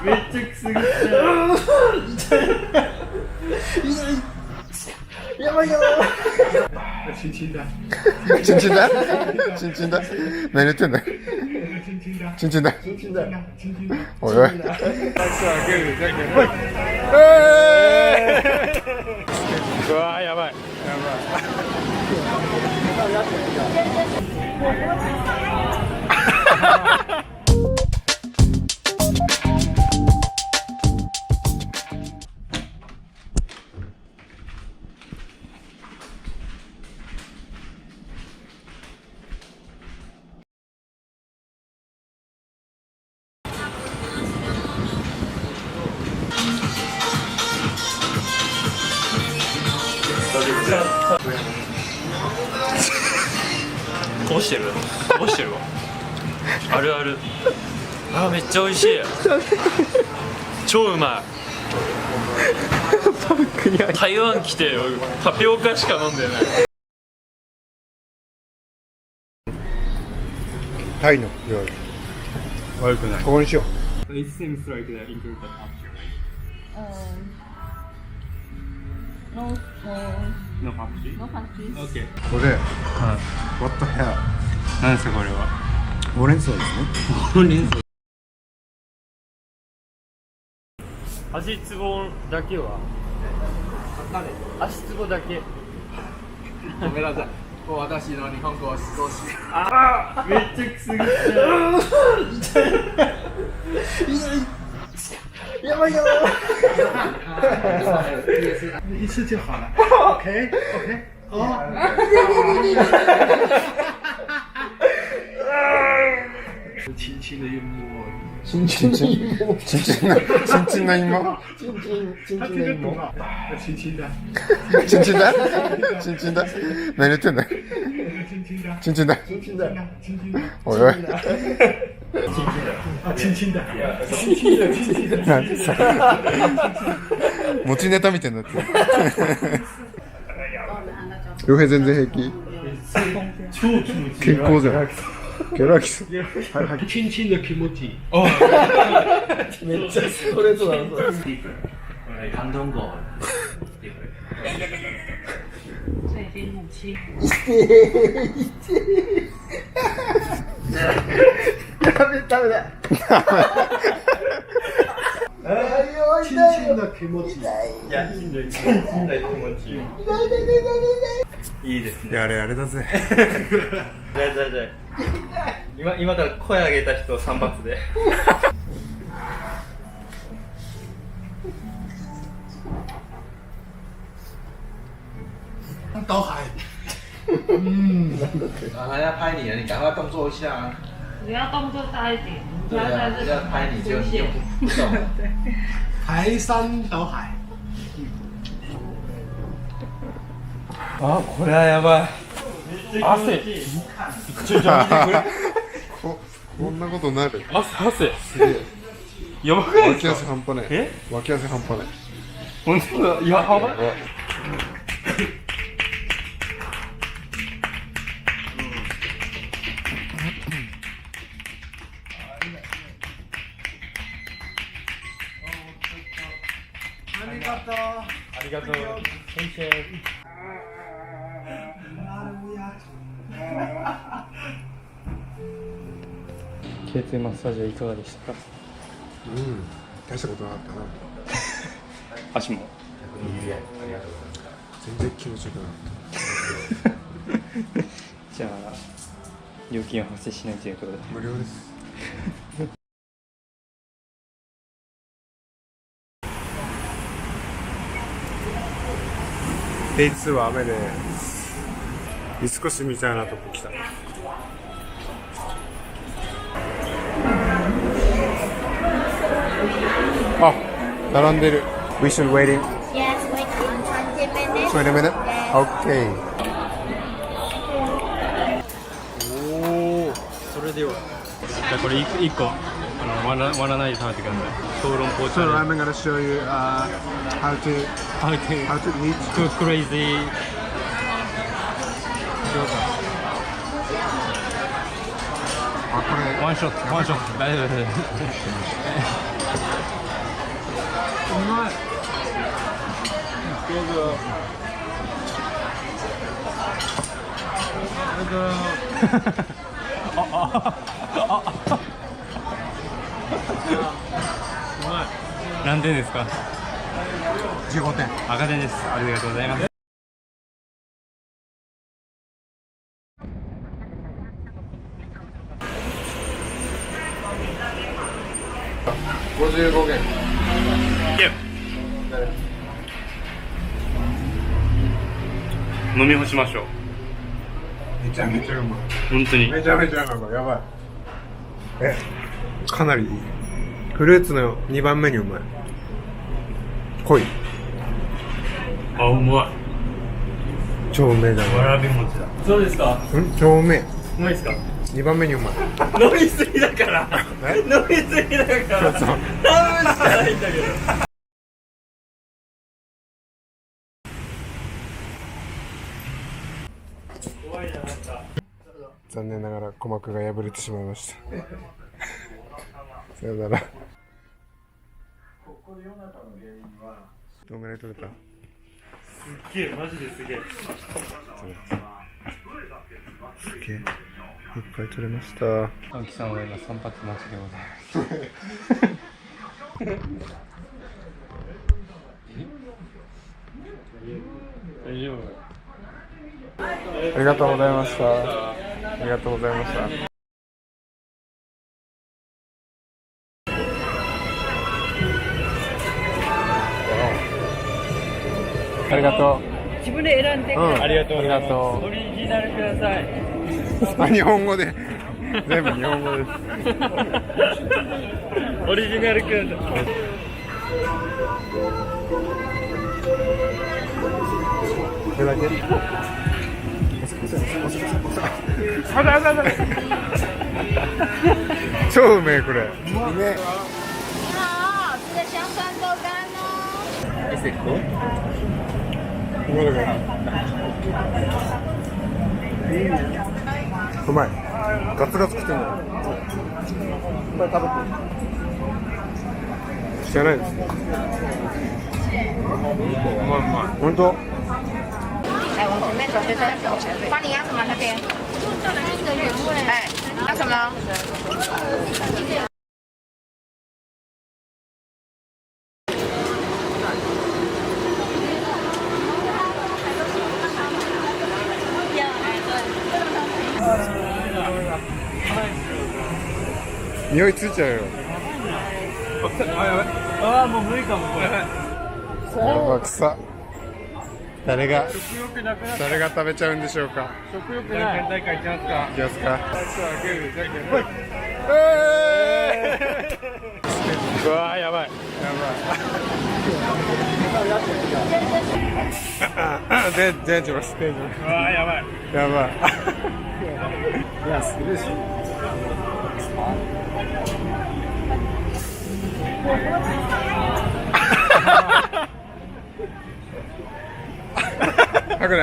めっちゃくすぐったい。やばいよ。チンチンだ。チンチンだ。チンチンだ。何言ってんだ。チンチンだ。おいおい。うわーやばい。こぼしてるわ。あるある。あ、めっちゃ美味しい。超うまい。台湾来てタピオカしか飲んでない。タイの料理。悪くない。ここにしよう。It seems like the include the option, No, no option. no country. Okay. これ、What the hell? 何ですかこれは。ほうれん草ですね。ほうれん草。足つぼだけは。足つぼだけ。ごめんなさい。もう私の日本語は少し。ああ、めっちゃくすぐったい。やばいよ。一次就好了。OK OK。轻轻的一摸。チンチンの芋。他这个懂了。轻轻的。チンチンだ。チンチンだ。何言ってんだ。チンチンだ。おいおい。轻轻的。なんでさ。持ちネタみたいになってる。両平全然平気。健康じゃん。ギャラキス。轻轻的気持ちいい。めっちゃストレートだな。广东語。所以先很轻。ダメだ。轻轻的気持ちいい。いや、しんどい気持ちいい。いいですね。いやあれだぜ。今から声上げた人3発で。都还。他要拍你了，你赶快动作一下啊！你要动作大一点，不对啊，要在这要拍你就出现。不动。排山倒海。あ、これはやばい。汗。ちょ見てくれ。こんなことなる。汗。すげえ。やばくない脇ですか。汗半端ない。え？脇汗半端ない。本当だ。やばい。ありがとう。先生。頸椎マッサージはいかがでしたか。大したことなかったな。足も。全然気持ちよくなかっじゃあ料金は発生しないということで。た。無料です。デイ2は雨で三越みたいなとこ来た。あ、並んでる。We should waiting. Yes, wait on 20 minutes. Wait a minute. Okay. おお、それでは。じゃあこれ一個割らないで食べてください。小籠包チャ So レン I'm gonna show you how to ジ。how to eat. Too crazy. あ、これワンショット大丈夫。何点ですか15点。赤点です。ありがとうございます。55元。飲み干しましょう。めちゃめちゃうまい。本当に。めちゃめちゃうまい。やばい。かなりいい。フルーツの2番目にうまい。濃い。あ、うまい。超うめえだわらび餅だ。そうですか。超うめえ。うまいですか。2番目にうまい。飲みすぎだから。飲みすぎだから。そう。飲むしかないんだけど。怖いな、なんか。残念ながら鼓膜が破れてしまいました。さよなら。どんぐらい取れた？すっげえ、マジですげえ。すげえ。いっぱい取れました。青木さんは今3発待ちでございます。大丈夫？ありがとうございました。ありがとうございました。ありがとう。自分で選んでください。ありがとうございます。ありがとうオリジナルください。あ、日本語で。全部日本語です。オリジナルください。これだけ。超うめえこれ。うめえ。你好，吃的香酸豆干哦。うまい。ガツガツ食ってんだよ。これ食べて。知らないです。本当。来，往前面走，先生，帮你要什么？那边。哎，要什么？匂いついちゃうよ。ああ、もう無理かもこれ。やばくさ。誰が食べちゃうんでしょうか。食欲ない。大会行きますか。いきますか。うわーやばい。やばい。デンジャラス。うわーやばい。やばい。いや、するし。吐くね。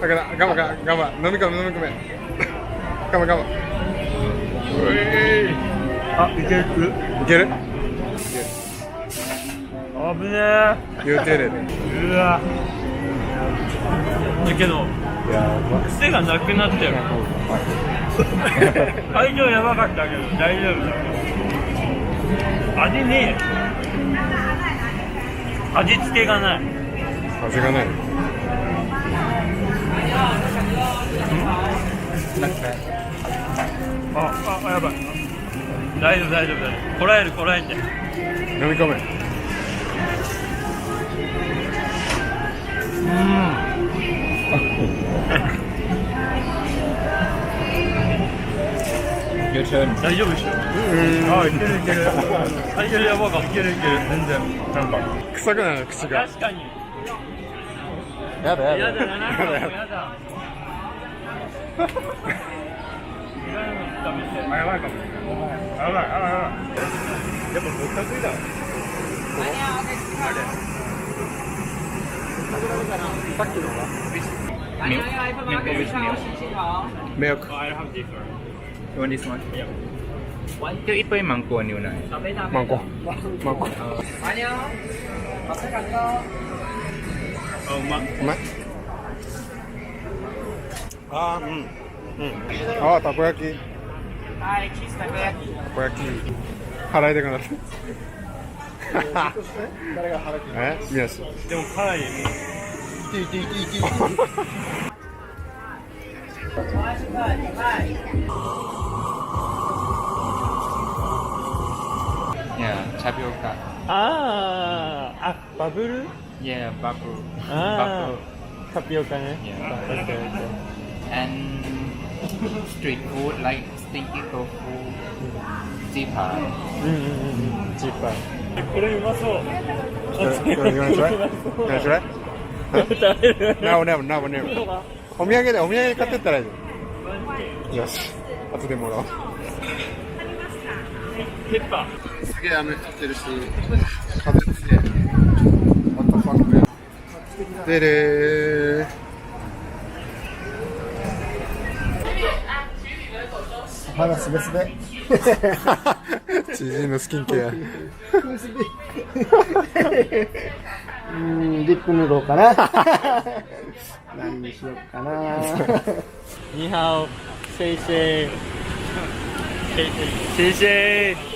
我慢。飲み込め。我慢。あ、いける。危ねえ。言うてる。うわ。だけど癖がなくなってる。最初やばかったけど大丈夫だ。味ねえ。味付けがない。味がない。あ、やばい。大丈夫。こらえて。飲み込め。大丈夫でしょ。あ、いける。最初やばかった。いける。全然。なんか臭くなる口が。確かに。やだ。やだ。やばいかも。やばい。やっぱぼったくりだ。さっきのが迷惑。I have this one. You want this one? Yeah. 就一杯芒果牛奶。芒果芒果あうまっ。うまいあーうんあーたこ焼きはい、チーズたこ焼き。たこ焼き払いたくなった誰が腹切る？え宮下でもかなりYeah, tapioca. あバブル Yeah, bubble. タピオカね。 And street food like stinky tofu, jipa. ジーパー。これうまそう。You wanna try? No, never. お土産でお土産買ってったらいいよし後でもらおうペッパすげえ雨降ってるし風強いあとファックやでれー肌すべすべ。知人のスキンケアリップ塗ろうかな。何にしようかな。ー。ニハオ、シェイシェイ。シェイシェイ。